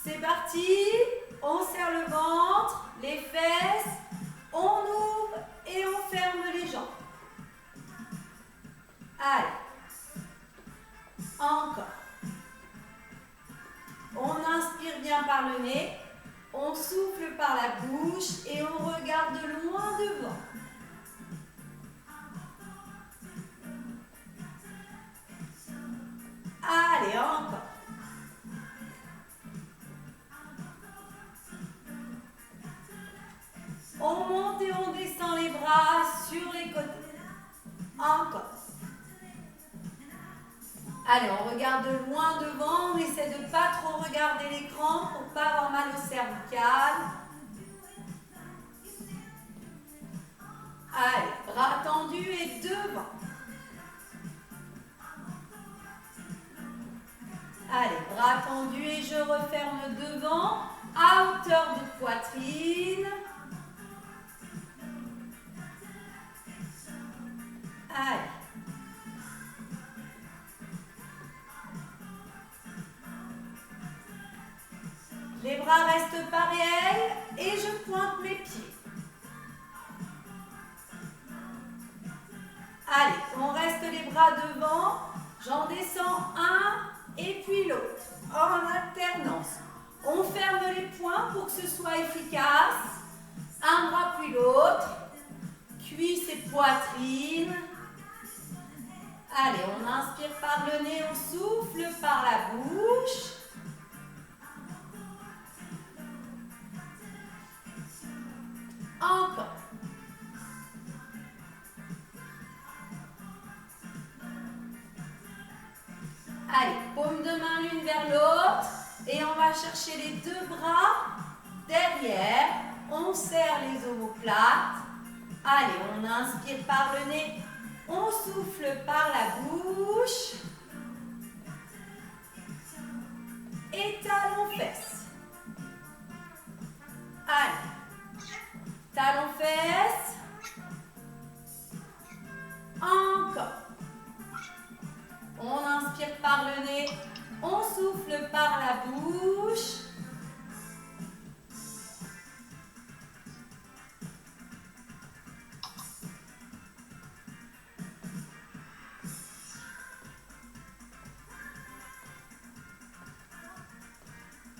C'est parti. On serre le ventre, les fesses, on ouvre et on ferme les jambes. Allez. Encore. On inspire bien par le nez, on souffle par la bouche et on regarde loin devant. Allez, encore. On monte et on descend les bras sur les côtés. Encore. Allez, on regarde loin devant, on essaie de ne pas trop regarder l'écran pour ne pas avoir mal au cervical. Allez, bras tendus et devant. Allez, bras tendus et je referme devant, à hauteur de poitrine. Allez. Les bras restent pas réels et je pointe mes pieds. Allez, on reste les bras devant. J'en descends un et puis l'autre, en alternance. On ferme les poings pour que ce soit efficace. Un bras puis l'autre. Cuisses et poitrine. Allez, on inspire par le nez, on souffle par la bouche. Encore. Allez, paume de main l'une vers l'autre. Et on va chercher les deux bras derrière. On serre les omoplates. Allez, on inspire par le nez. On souffle par la bouche. Et talons fesses. Allez. Talons fesses. Encore. On inspire par le nez. On souffle par la bouche.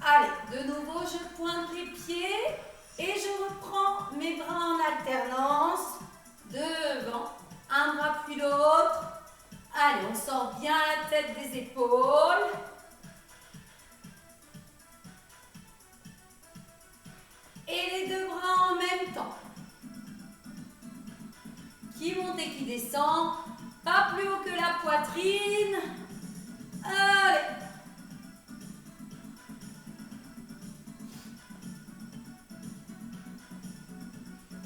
Allez, de nouveau, je pointe les pieds et je reprends mes bras en alternance. Devant, un bras puis l'autre. Allez, on sort bien la tête des épaules. Et les deux bras en même temps. Qui monte et qui descend. Pas plus haut que la poitrine. Allez.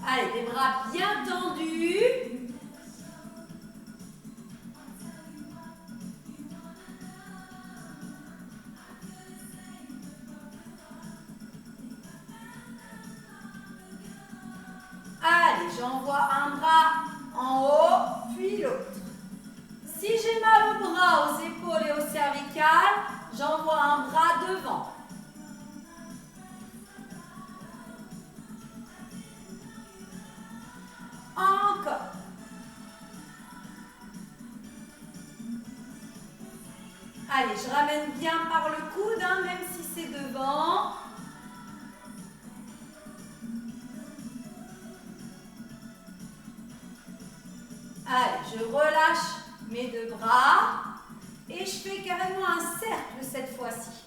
Allez, les bras bien tendus. Allez, j'envoie un bras en haut, puis l'autre. Si j'ai mal au bras, aux épaules et au cervical, j'envoie un bras devant. Encore. Allez, je ramène bien par le coude, hein, même si c'est devant. Allez, je relâche mes deux bras et je fais carrément un cercle cette fois-ci.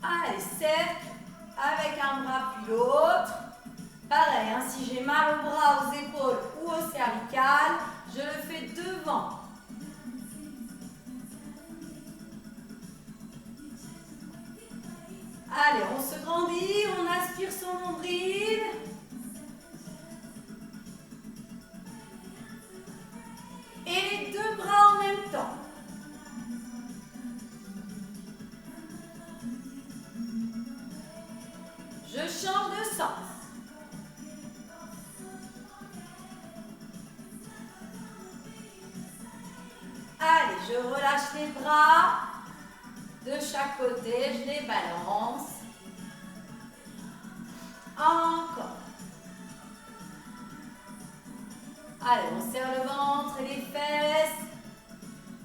Allez, cercle avec un bras puis l'autre. Pareil, hein, si j'ai mal au bras, aux épaules ou au cervical, je le fais devant. Allez, on se grandit, on aspire son nombril. Et les deux bras en même temps. Je change de sens. Allez, je relâche les bras. de chaque côté, je les balance. Encore. Allez, on serre le ventre et les fesses.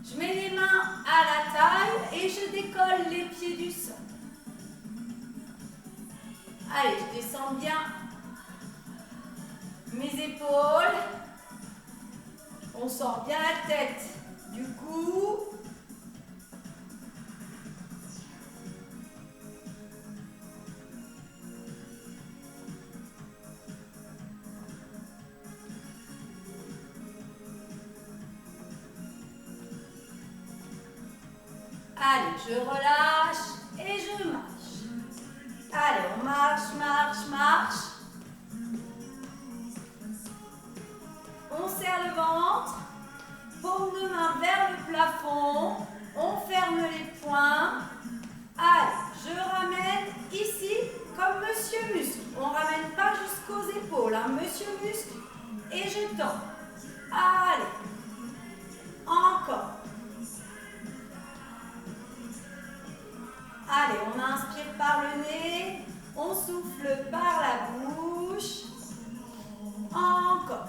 Je mets les mains à la taille et je décolle les pieds du sol. Allez, je descends bien mes épaules. On sort bien la tête du cou. Allez, je relâche et je marche. Allez, on marche, marche, marche. On serre le ventre. Paume de main vers le plafond. On ferme les poings. Allez, je ramène ici comme Monsieur Muscle. On ne ramène pas jusqu'aux épaules, hein, Monsieur Muscle. Et je tends. Allez. Encore. Allez, on inspire par le nez, on souffle par la bouche. Encore.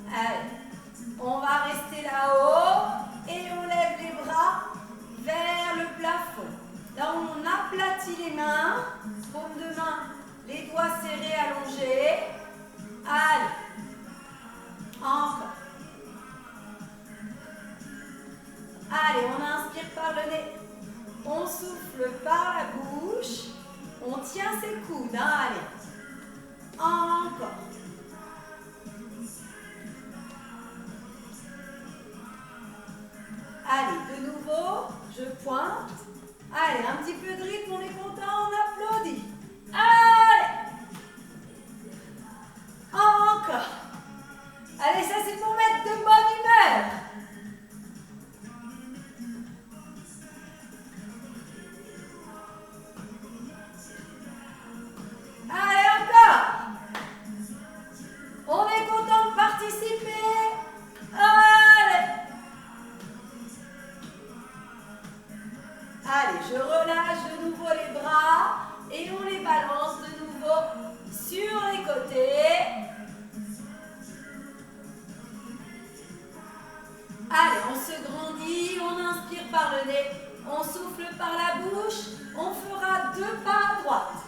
Allez, on va rester là-haut et on lève les bras vers le plafond. Là, on aplatit les mains, paume de main, les doigts serrés, allongés. Allez. Encore. Allez, on inspire par le nez. On souffle par la bouche. On tient ses coudes. Allez. Encore. Allez, de nouveau, je pointe. Allez, un petit peu de rythme, on est content, on applaudit. Allez. Encore. Allez, ça c'est pour mettre de bonne humeur. Allez, encore. On est content de participer. Allez. Allez, je relâche de nouveau les bras et on les balance de nouveau sur les côtés. Allez, on se grandit, on inspire par le nez, on souffle par la bouche, on fera 2 pas à droite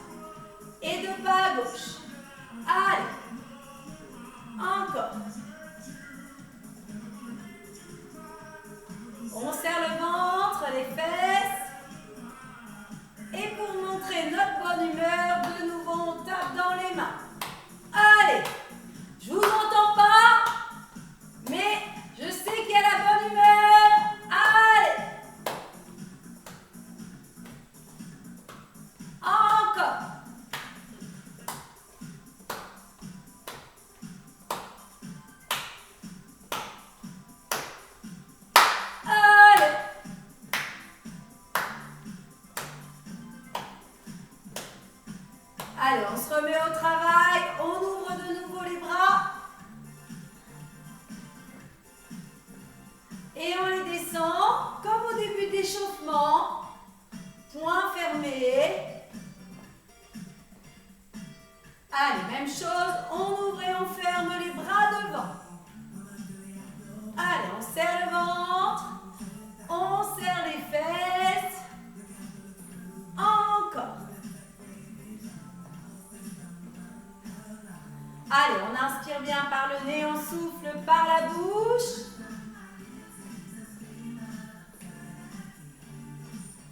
et 2 pas à gauche. Allez, encore. On serre le ventre, les fesses. Et pour montrer notre bonne humeur, de nouveau on tape dans les mains. Allez, je vous entends pas, mais je sais qu'il y a la bonne humeur. Allez. Encore. Allez. Allez, on se remet au travail. On ouvre de nouveau les bras. Et on les descend, comme au début d'échauffement. Poings fermés. Allez, même chose, on ouvre et on ferme les bras devant. Allez, on serre le ventre. On serre les fesses. Encore. Allez, on inspire bien par le nez, on souffle par la bouche.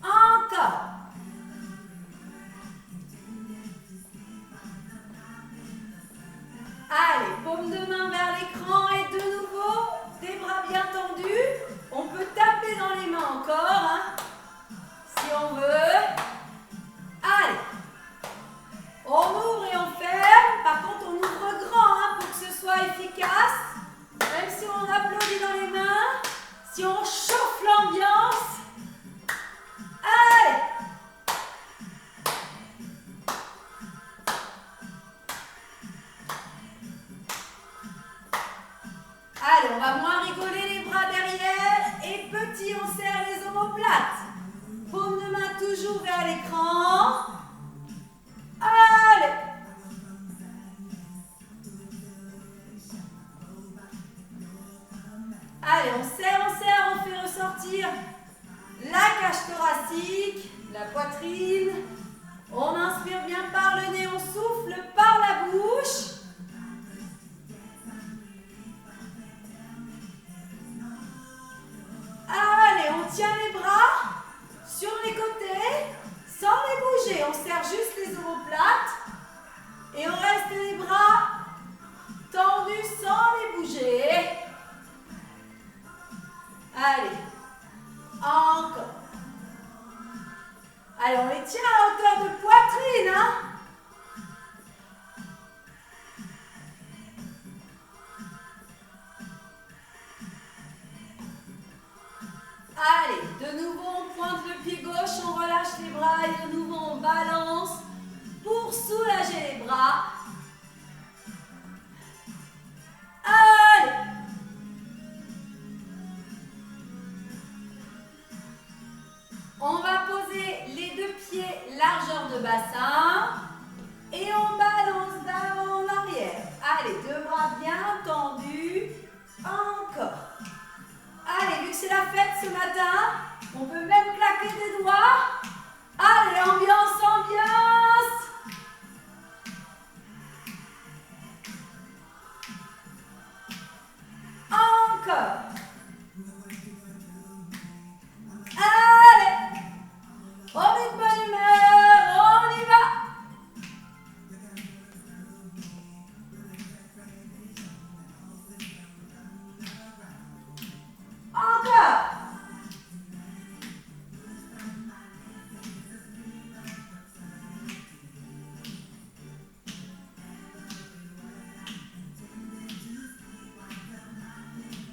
Encore. Allez, paume de main vers l'écran et de nouveau, des bras bien tendus. On peut taper dans les mains encore, hein, si on veut. Allez. On ouvre et on ferme. Par contre, on ouvre grand, hein, pour que ce soit efficace. Même si on applaudit dans les mains, si on chauffe l'ambiance. Allez. Allez, on va moins rigoler les bras derrière. Et petit, on serre les omoplates. Paume de main toujours vers l'écran. Allez. Allez, on serre, on fait ressortir la cage thoracique, la poitrine. On inspire bien par le nez, on souffle par la bouche. Allez, on tient les bras sur les côtés sans les bouger. On serre juste les omoplates et on reste les bras tendus sans les bouger. Allez, encore. Allez, on les tient à hauteur de poitrine, hein? Allez, de nouveau, on pointe le pied gauche, on relâche les bras et de nouveau, on balance pour soulager les bras. Allez! On va poser les deux pieds largeur de bassin et on balance d'avant en arrière. Allez, deux bras bien tendus. Encore. Allez, vu que c'est la fête ce matin, on peut même claquer des doigts. Allez, ambiance, ambiance. Encore. Allez. On est de bonne humeur, on y va. Encore.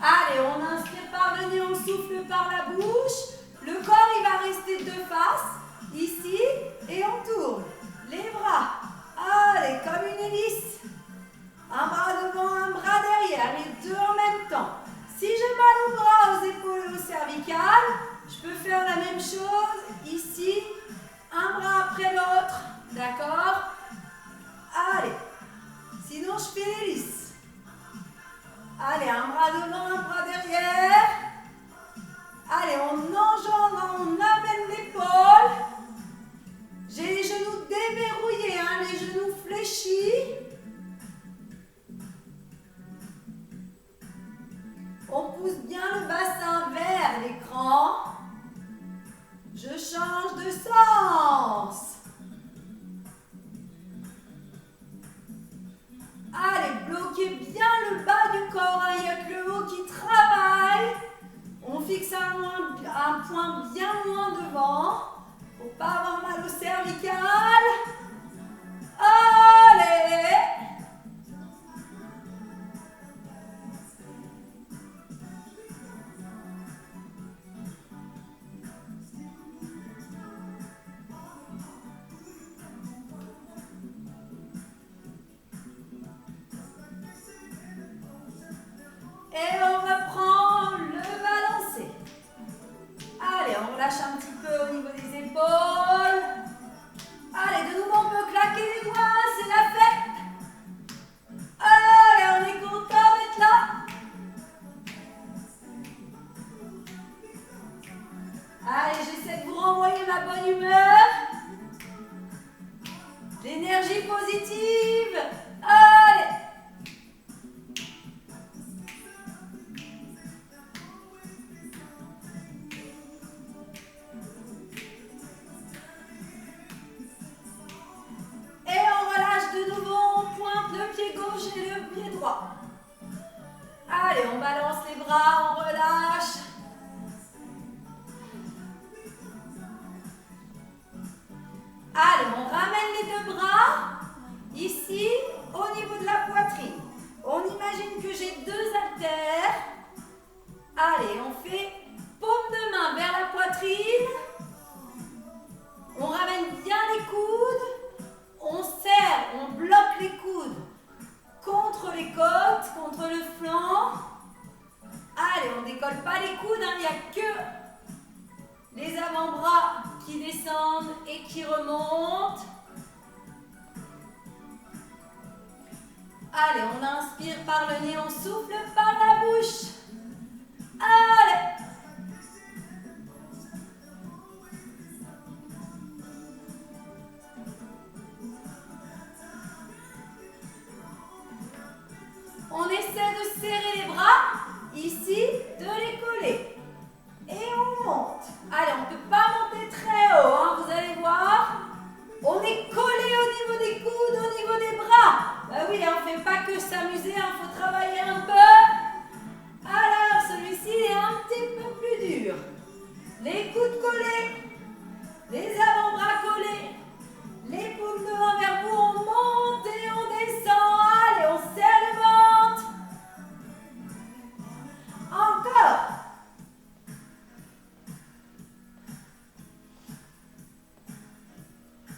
Allez, on inspire par le nez, on souffle par la bouche. Le corps, il va rester de face, ici, et on tourne. Les bras, allez, comme une hélice. Un bras devant, un bras derrière, les deux en même temps. Si j'ai mal aux bras, aux épaules et aux cervicales, je peux faire la même chose, ici, un bras après l'autre, d'accord? Allez, sinon je fais l'hélice. Allez, un bras devant, un bras derrière. Allez, on engendre, on amène l'épaule. J'ai les genoux déverrouillés, hein, les genoux fléchis. On pousse bien le bassin vers l'écran. Je change de sens. Allez, bloquez bien le bas du corps, hein, il n'y a que le haut qui travaille. On fixe un point bien loin devant pour ne pas avoir mal au cervical. Allez! Et on reprend le balancé. Allez, on relâche un petit peu au niveau des épaules. Allez, de nouveau, on peut claquer les doigts, c'est la fête. Allez, on est content d'être là. Allez, j'essaie de vous renvoyer ma bonne humeur. L'énergie positive. Allez. Et on relâche de nouveau, on pointe le pied gauche et le pied droit. Allez, on balance les bras, on relâche. Allez, on ramène les deux bras, ici, au niveau de la poitrine. On imagine que j'ai deux haltères. Allez, on fait paume de main vers la poitrine. On ramène bien les coudes. On serre, on bloque les coudes contre les côtes, contre le flanc. on décolle pas les coudes, hein, il n'y a que les avant-bras qui descendent et qui remontent. Allez, on inspire par le nez, on souffle par la bouche. Allez. On essaie de serrer les bras, ici, de les coller. Et on monte. Allez, on ne peut pas monter très haut, hein, vous allez voir. On est collé au niveau des coudes, au niveau des bras. Bah oui, on ne fait pas que s'amuser, il faut travailler un peu. Alors, celui-ci est un petit peu plus dur. Les coudes collés, les avant-bras collés, les paumes devant vers vous, on monte et on descend. Allez, on serre le ventre. Encore.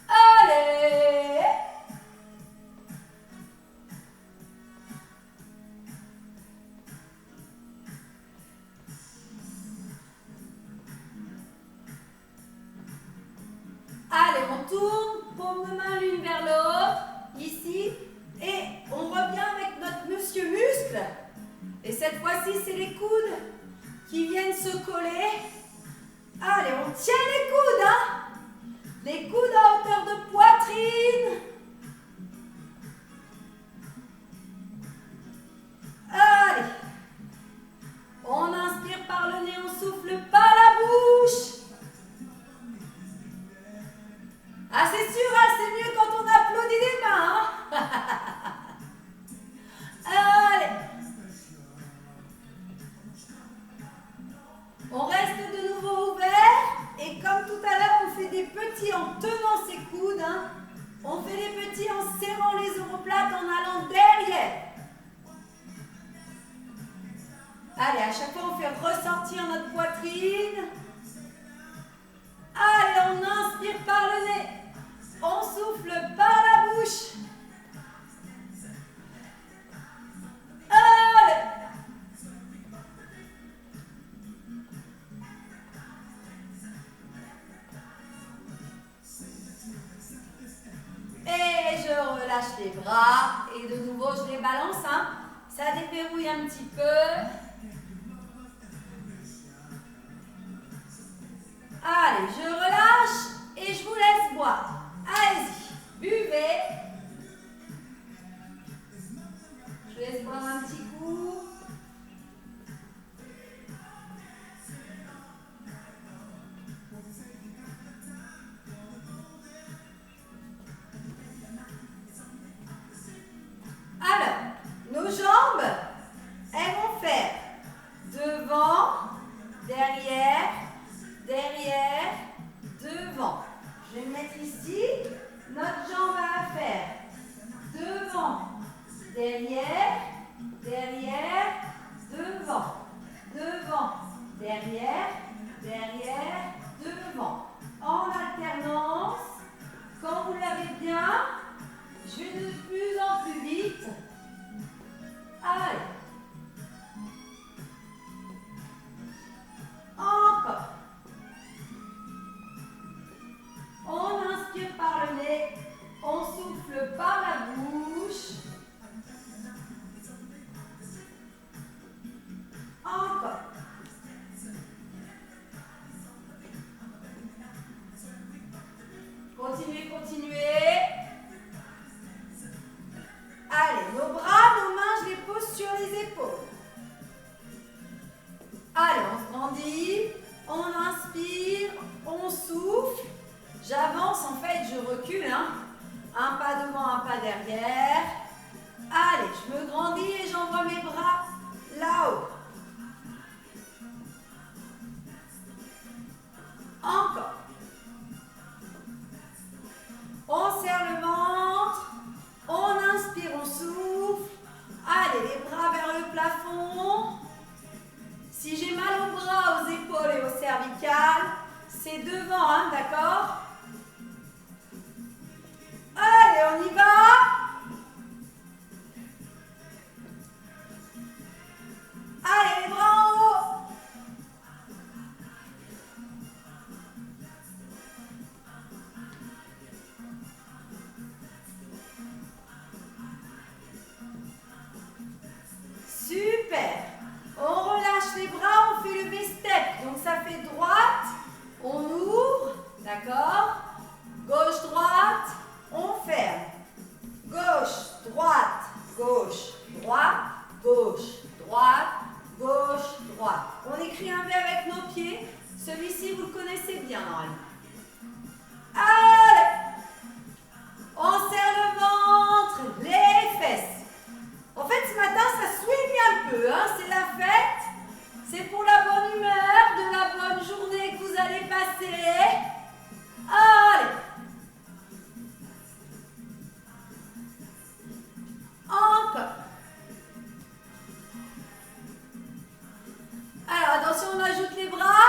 Allez. Allez, on tourne, paume de main l'une vers l'autre, ici, et on revient avec notre monsieur muscle. Et cette fois-ci, c'est les coudes qui viennent se coller. Allez, on tient les coudes, hein. Les coudes à hauteur de poitrine. Allez. On inspire par le nez, on souffle par la bouche. Ah, c'est sûr, hein, c'est mieux quand on applaudit des mains. Hein. Allez. On reste de nouveau ouvert. Et comme tout à l'heure, on fait des petits en tenant ses coudes. Hein. On fait les petits en serrant les omoplates, en allant derrière. Allez, à chaque fois, on fait ressortir notre poitrine. Allez, on inspire par le nez. On souffle par la bouche. Allez. Et je relâche les bras. Et de nouveau, je les balance. Hein. Ça déverrouille un petit peu. Allez, je relâche et je vous laisse boire. Allez-y, buvez. Je vous laisse boire un petit coup. Alors, nos jambes, elles vont faire devant, derrière, derrière, devant. Je vais mettre ici. Notre jambe va faire devant, derrière, derrière, devant, devant, derrière, derrière, devant. En alternance, quand vous l'avez bien, je vais de plus en plus vite. Allez. Encore. On inspire par le nez, on souffle par la bouche. Encore. Continuez, continuez. Allez, nos bras, nos mains, je les pose sur les épaules. Allez, on se grandit, on inspire, on souffle. J'avance, en fait, je recule. Hein. Un pas devant, un pas derrière. Allez, je me grandis et j'envoie mes bras là-haut. Encore. On serre le ventre. On inspire, on souffle. Allez, les bras vers le plafond. Si j'ai mal aux bras, aux épaules et aux cervicales, c'est devant, hein, d'accord? Allez, on y va. Allez, les bras en haut. droite, gauche, droite. On écrit un V avec nos pieds. Celui-ci, vous le connaissez bien normalement. Allez! On serre le ventre, les fesses. En fait, ce matin, ça swing un peu. Hein? C'est la fête. C'est pour la bonne humeur, de la bonne journée que vous allez passer. Allez! Encore. Alors, attention, on ajoute les bras.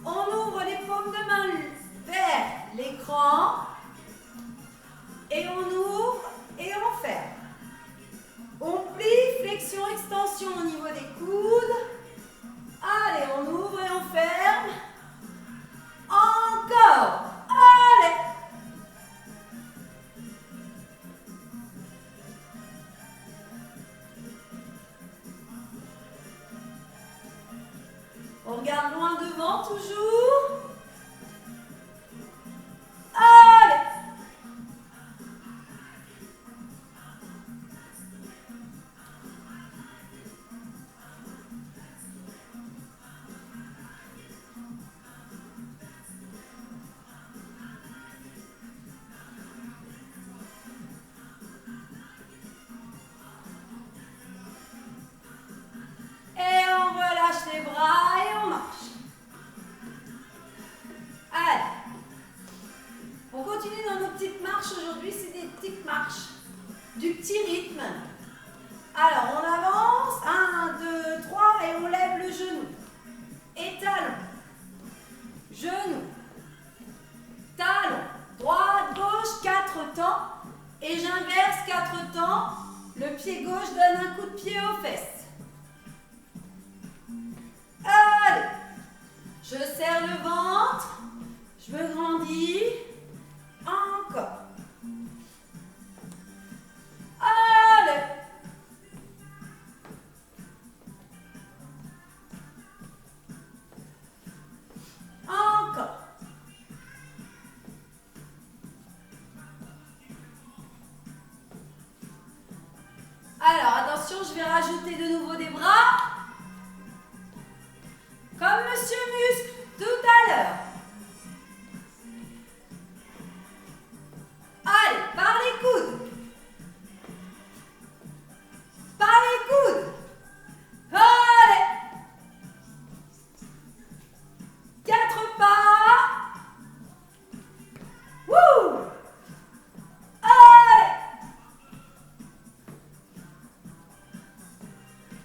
On ouvre les paumes de main vers l'écran. Et on ouvre et on ferme. On plie, flexion, extension au niveau des coudes. Allez, on ouvre et on ferme. Encore. Allez. On regarde loin devant toujours. Allez. Et on relâche les bras et on marche. Allez. On continue dans nos petites marches aujourd'hui. C'est des petites marches du petit rythme. Alors, on avance. 1, 2, 3 et on lève le genou. Et talon. Genou. Talon. Droite, gauche, 4 temps. Et j'inverse 4 temps. Le pied gauche donne un coup de pied aux fesses. Allez, je serre le ventre, je me grandis, encore. Allez. Encore. Alors, attention, je vais rajouter de nouveau des bras. Comme Monsieur Muscle tout à l'heure. Allez, par les coudes. Par les coudes. Allez. 4 pas. Wouh. Allez.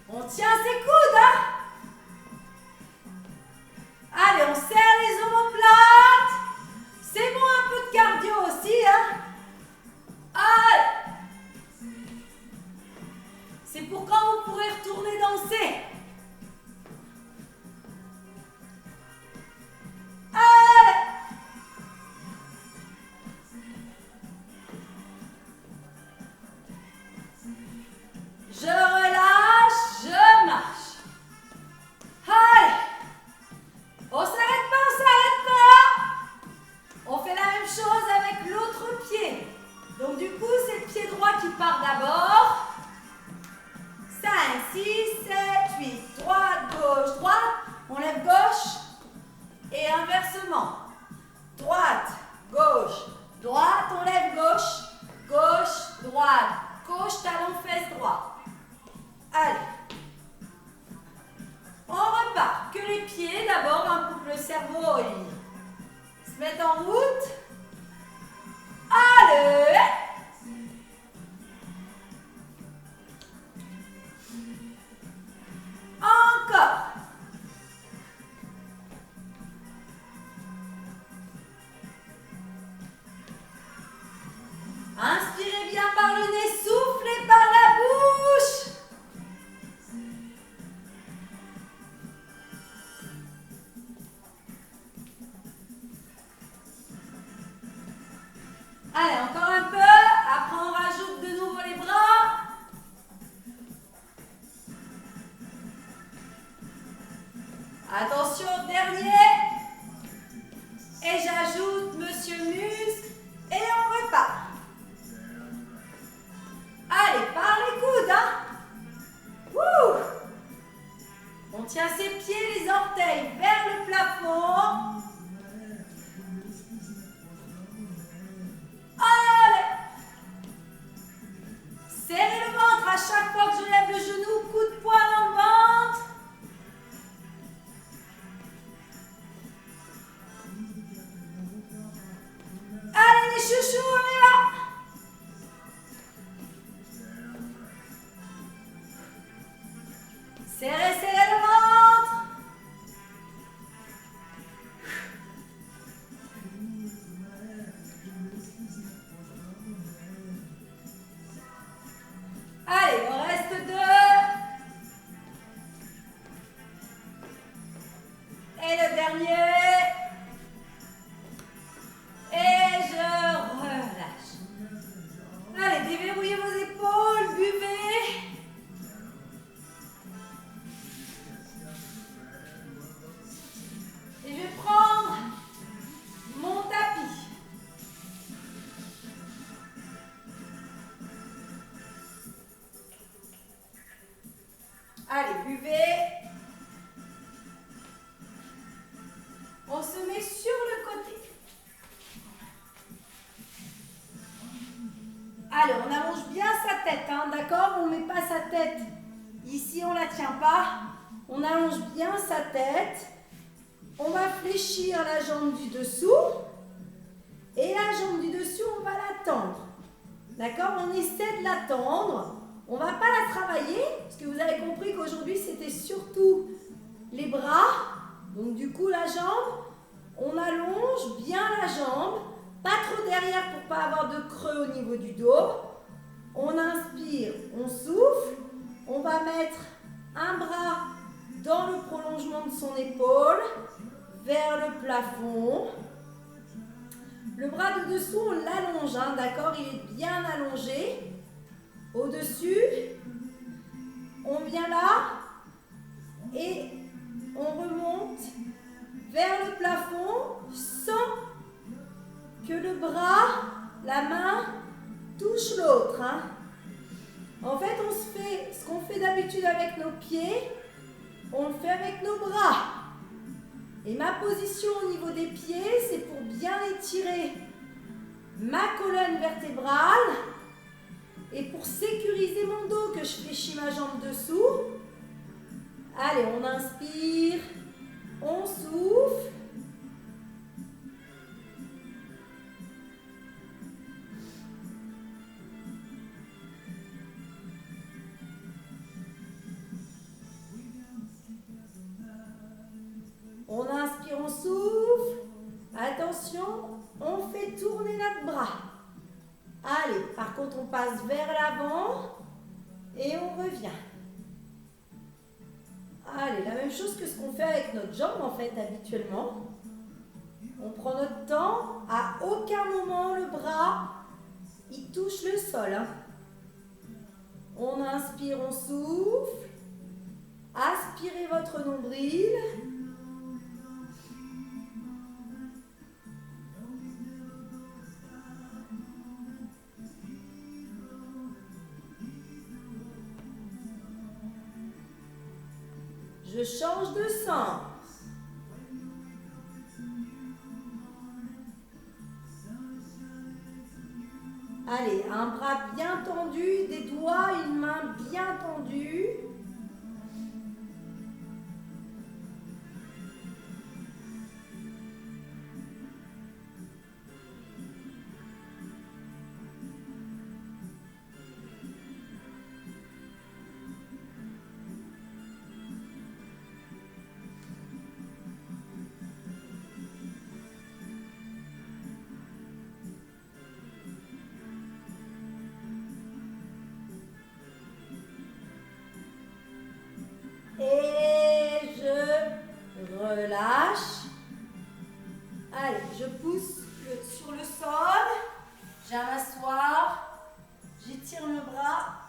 On tient ses coudes, hein. Allez, on serre les omoplates. C'est bon, un peu de cardio aussi, hein. Allez. C'est pour quand vous pourrez retourner danser. Allez. Je relâche, je marche. Allez. On s'arrête pas. On fait la même chose avec l'autre pied. Donc du coup, c'est le pied droit qui part d'abord. 5, 6, 7, 8. Droite, gauche, droite. On lève gauche. Et inversement. Droite, gauche, droite. On lève gauche. Gauche, droite. Gauche, talon, fesse, droit. Allez. On repart. Que les pieds d'abord, hein, pour que le cerveau il se mette en route. Allez. Encore. Inspirez bien par le nez, soufflez par la bouche. Allez, encore un peu. Après, on rajoute de nouveau les bras. Attention, dernier. Et j'ajoute Monsieur Muscle. Et on repart. Allez, par les coudes, hein. Wouh. On tient ses pieds, les orteils vers le plafond. Allez. Serrez le ventre à chaque fois que je lève le genou. Coup de poing dans le ventre. Allez les chouchous, on y va. Serrez, serrez le ventre. Allez, il en reste 2. Et le dernier. Et je relâche. Allez, déverrouillez vos épaules, buvez. Et je vais prendre mon tapis. Allez, buvez. On se met sur le côté. Allez, on allonge bien sa tête, hein, d'accord? On ne met pas sa tête ici, on ne la tient pas. On allonge bien sa tête. On va fléchir la jambe du dessous. Et la jambe du dessus, on va la tendre. D'accord? On essaie de la tendre. On ne va pas la travailler, parce que vous avez compris qu'aujourd'hui, c'était surtout les bras. Donc du coup, la jambe, on allonge bien la jambe. Pas trop derrière pour ne pas avoir de creux au niveau du dos. On inspire, on souffle. On va mettre un bras dans le prolongement de son épaule, vers le plafond. Le bras de dessous, on l'allonge, hein, d'accord? Il est bien allongé. Au-dessus, on vient là et on remonte vers le plafond sans que le bras, la main, touche l'autre. Hein. En fait, on se fait ce qu'on fait d'habitude avec nos pieds, on le fait avec nos bras. Et ma position au niveau des pieds, c'est pour bien étirer ma colonne vertébrale et pour sécuriser mon dos que je fléchis ma jambe dessous. Allez, on inspire, on souffle. On inspire, on souffle. Attention, on fait tourner notre bras. Allez, par contre, on passe vers l'avant et on revient. Allez, la même chose que ce qu'on fait avec notre jambe, en fait, habituellement. On prend notre temps. À aucun moment, le bras, il touche le sol. Hein. On inspire, on souffle. Aspirez votre nombril. Je change de sens. Allez, un bras bien tendu, des doigts, une main bien tendue. Et je relâche. Allez, je pousse sur le sol. J'ai à m'asseoir. J'étire le bras.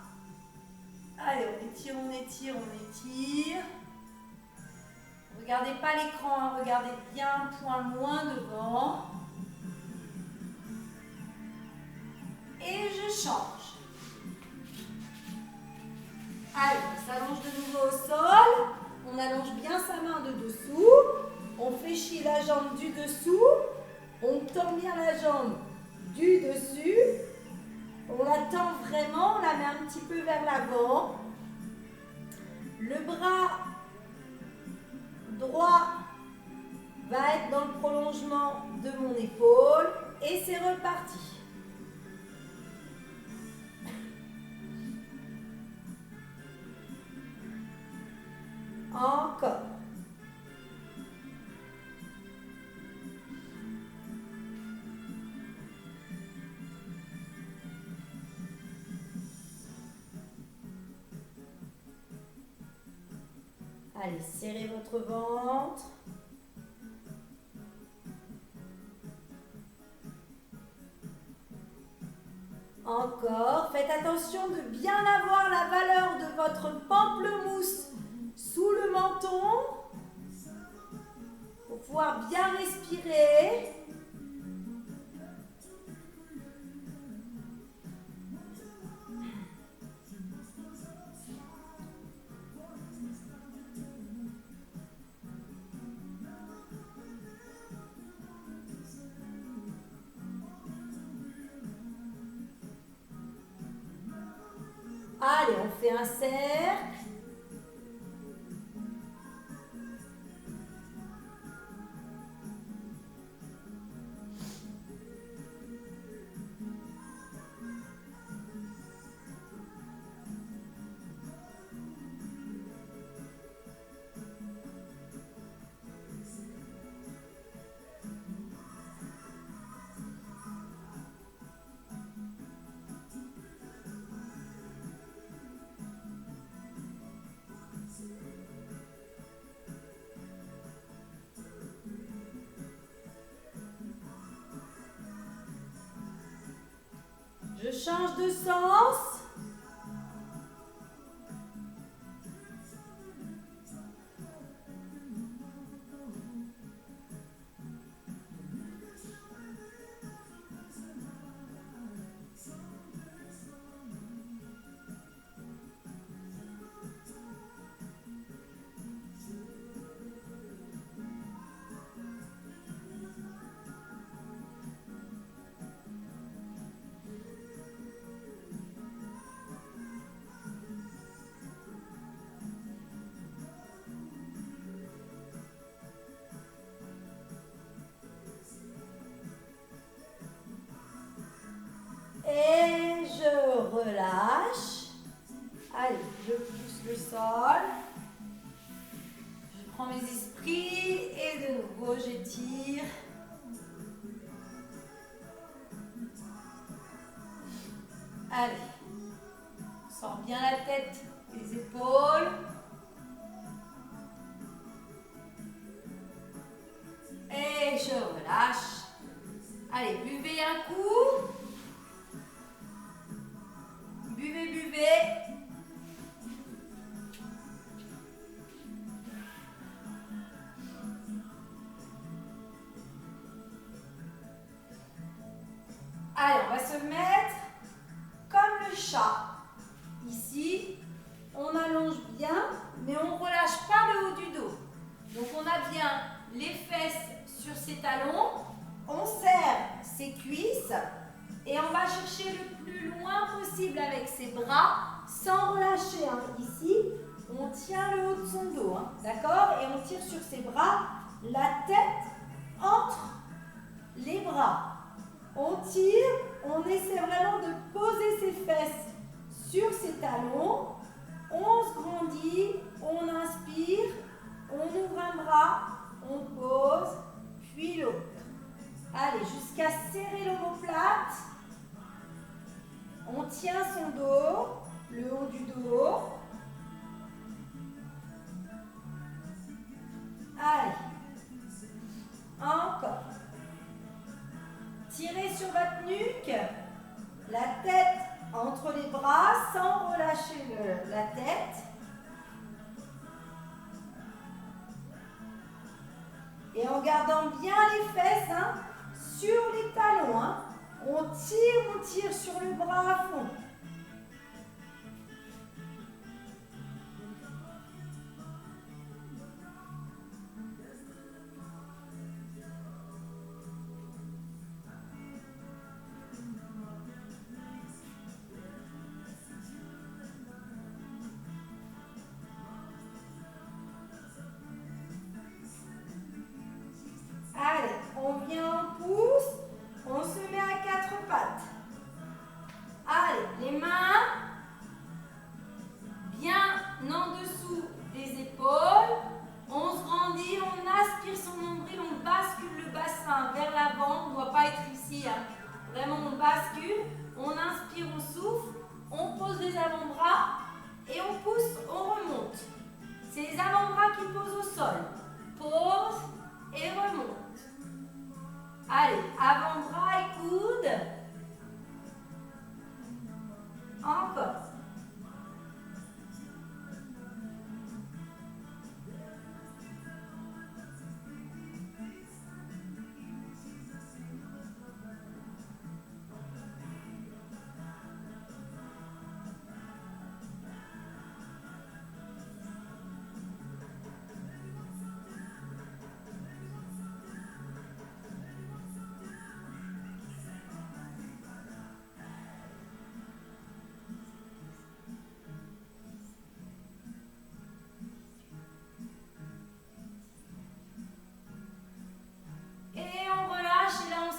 Allez, on étire, on étire, on étire. Regardez pas l'écran, hein, regardez bien, point loin devant. Et je change. Allez, on s'allonge de nouveau au sol. On allonge dessous. On tend bien la jambe du dessus. On la tend vraiment, on la met un petit peu vers l'avant. Le bras droit va être dans le prolongement de mon épaule et c'est reparti. Encore. Allez, serrez votre ventre. Encore. Faites attention de bien avoir la valeur de votre pamplemousse sous le menton pour pouvoir bien respirer. Allez, on fait un cercle. Je change de sens. Et je relâche. Allez, je pousse le sol. Je prends mes esprits et de nouveau j'étire. Allez, on sort bien la tête, les épaules. Et je relâche. Allez, buvez un coup. Buvez, buvez. Allez, on va se mettre comme le chat. Ici, on allonge bien, mais on ne relâche pas le haut du dos. Donc, on a bien les fesses sur ses talons. On serre ses cuisses et on va chercher le plus loin possible avec ses bras sans relâcher. Ici, on tient le haut de son dos, d'accord? Et on tire sur ses bras, la tête entre les bras. On tire, on essaie vraiment de poser ses fesses sur ses talons. On se grandit, on inspire, on ouvre un bras, on pose, puis l'autre. Allez, jusqu'à serrer l'omoplate. On tient son dos, le haut du dos. Allez. Encore. Tirez sur votre nuque, la tête entre les bras sans relâcher la tête. Et en gardant bien les fesses sur les talons. On tire sur le bras à fond. On vient, on pousse, on se met à quatre pattes. Allez, les mains bien en dessous des épaules. On se grandit, on aspire son nombril, on bascule le bassin vers l'avant. On ne doit pas être ici, hein. Vraiment, on bascule, on inspire, on souffle, on pose les avant-bras et on pousse, on remonte. C'est les avant-bras qui posent au sol. Pose et remonte. Allez, avant-bras et coude. Encore.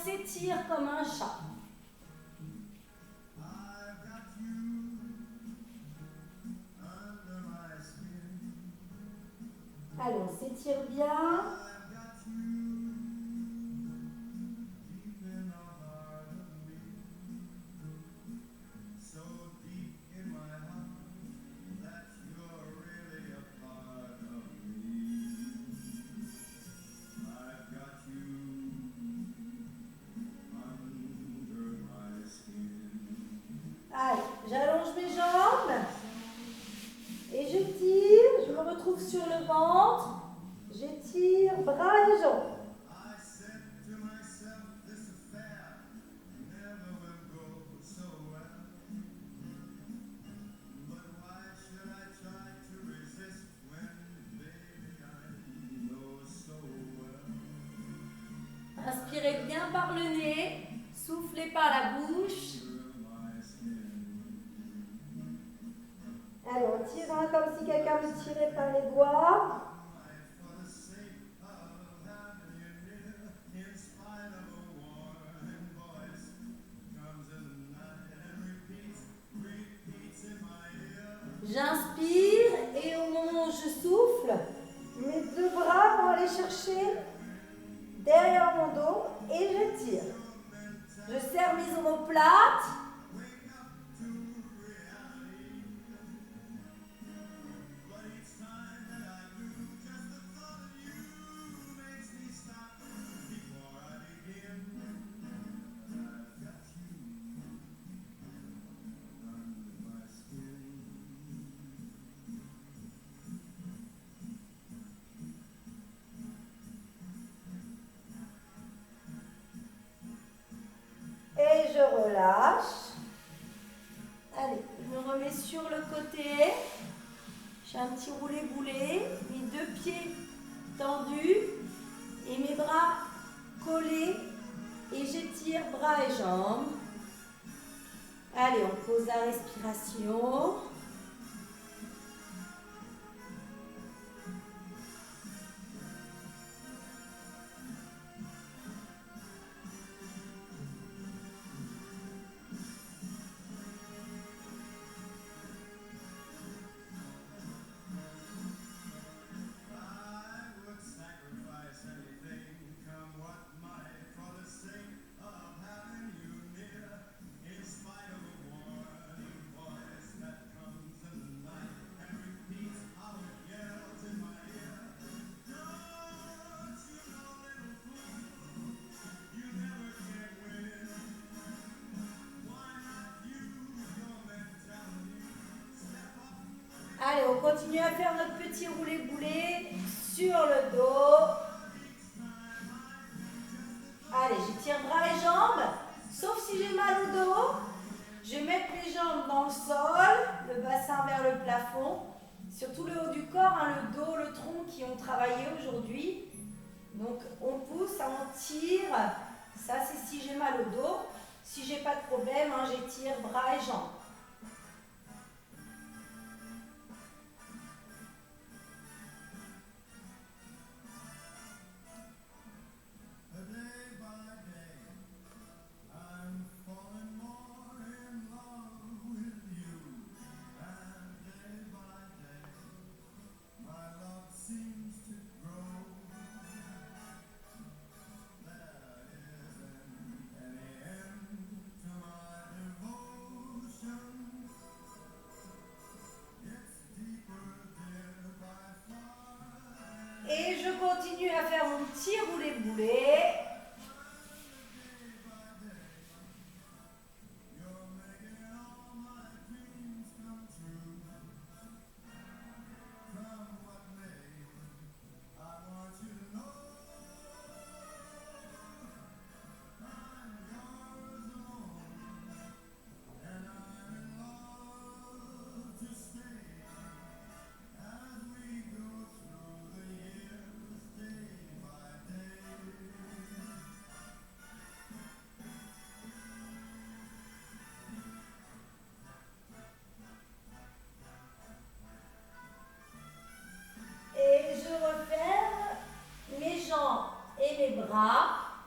S'étire comme un chat. Allez, on s'étire bien. Allez, j'allonge mes jambes et je tire, je me retrouve sur le ventre, j'étire bras et jambes. Inspirez bien par le nez, soufflez par la bouche. Allez, on tire hein, comme si quelqu'un me tirait par les doigts. J'inspire et au moment où je souffle, mes deux bras vont aller chercher derrière mon dos et je tire. Je serre mes omoplates. Et je relâche. Allez, je me remets sur le côté. J'ai un petit roulé-boulé. Mes deux pieds tendus et mes bras collés. Et j'étire bras et jambes. Allez, on pose la respiration. Allez, on continue à faire notre petit roulé-boulé sur le dos. Allez, j'étire bras et jambes. Sauf si j'ai mal au dos, je vais mettre les jambes dans le sol, le bassin vers le plafond. Surtout le haut du corps, hein, le dos, le tronc qui ont travaillé aujourd'hui. Donc on pousse, on tire. Ça c'est si j'ai mal au dos. Si j'ai pas de problème, hein, j'étire bras et jambes. je continue à faire mon petit roulé-boulet.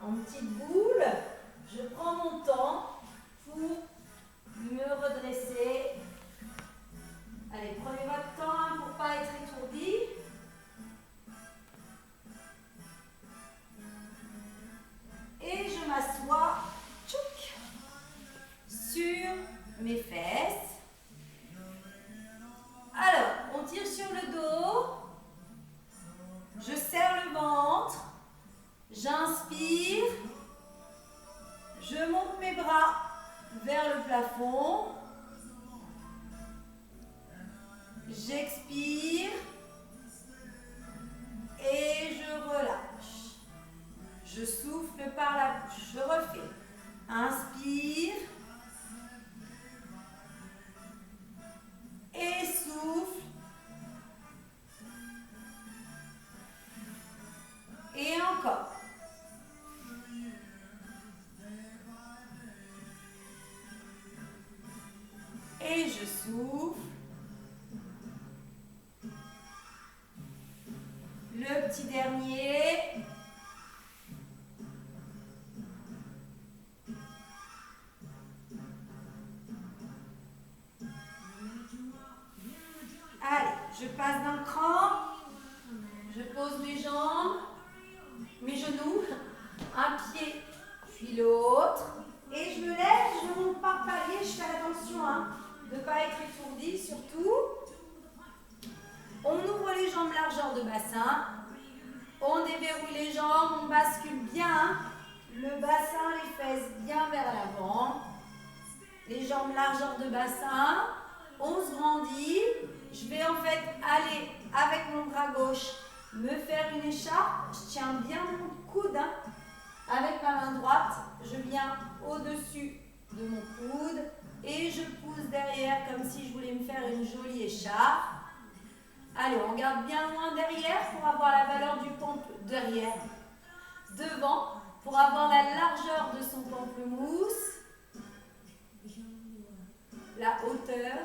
En petite boule, je prends mon temps pour me redresser. Allez, prenez votre temps pour ne pas être étourdi. Et je m'assois sur mes fesses. Alors, on tire sur le dos. Je serre le ventre. J'inspire, je monte mes bras vers le plafond, j'expire et je relâche. Je souffle par la bouche, je refais. Inspire et souffle. Et encore. Et je souffle. Le petit dernier. Allez, je passe d'un cran. Je pose mes jambes, mes genoux, un pied puis l'autre. Et je me lève, je monte par palier, je fais attention de ne pas être étourdi surtout. On ouvre les jambes largeur de bassin. On déverrouille les jambes, on bascule bien le bassin, les fesses bien vers l'avant. Les jambes largeur de bassin. On se grandit. Je vais en fait aller avec mon bras gauche me faire une écharpe. Je tiens bien mon coude. Avec ma main droite, je viens au-dessus de mon coude et je pousse derrière comme si je voulais me faire une jolie écharpe. Allez, on garde bien loin derrière pour avoir la valeur du pamplemousse. Derrière, devant, pour avoir la largeur de son pamplemousse. La hauteur.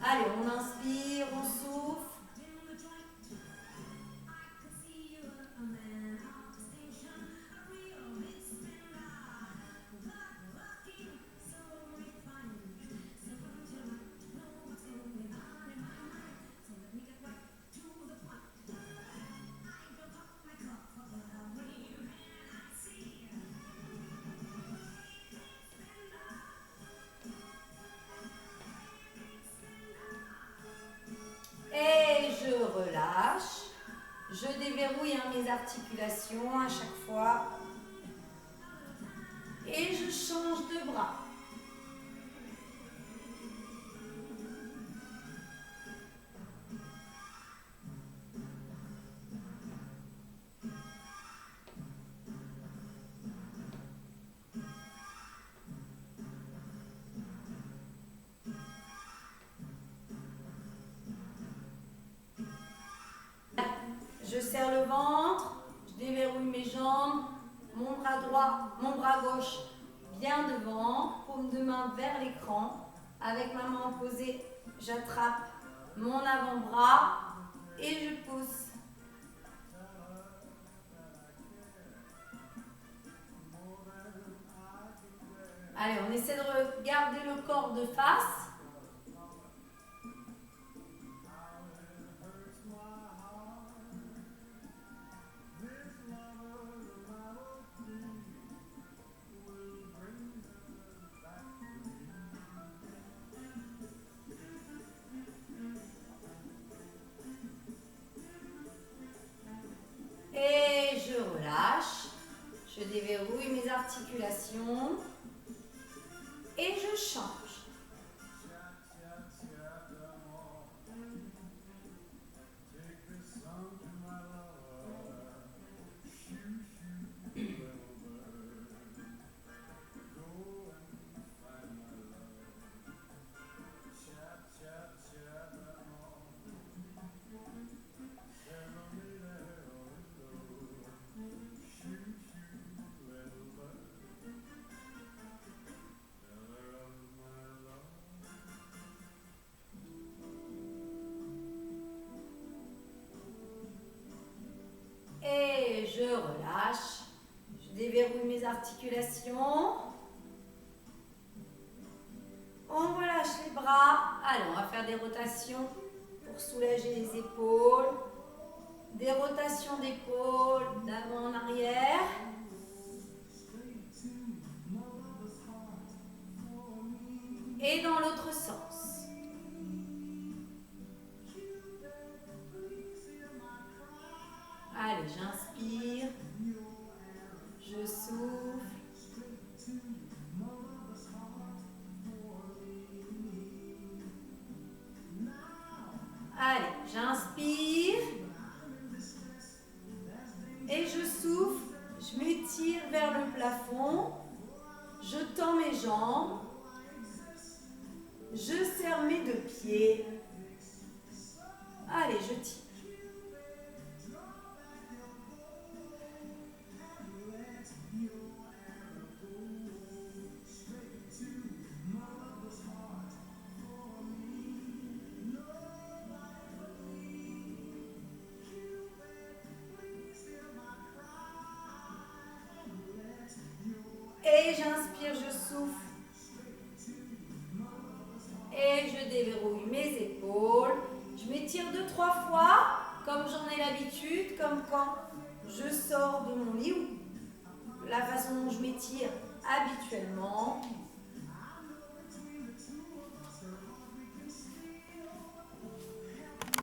Allez, on inspire, on souffle. Relâche. Je déverrouille mes articulations à chaque fois. Et je change de bras. Je serre le ventre, je déverrouille mes jambes, mon bras droit, mon bras gauche bien devant, paume de main vers l'écran. Avec ma main opposée, j'attrape mon avant-bras et je pousse. Allez, on essaie de regarder le corps de face. mes articulations et je change. Et je relâche. Je déverrouille mes articulations. On relâche les bras. Allez, on va faire des rotations pour soulager les épaules. Des rotations d'épaules d'avant en arrière. Et dans l'autre sens. Allez, j'inspire. Je souffle. Allez, j'inspire. Et je souffle. Je m'étire vers le plafond. Je tends mes jambes. Je serre mes deux pieds. Allez, je tire. Et j'inspire, je souffle. Et je déverrouille mes épaules. Je m'étire 2-3 fois, comme j'en ai l'habitude, comme quand je sors de mon lit ou la façon dont je m'étire habituellement.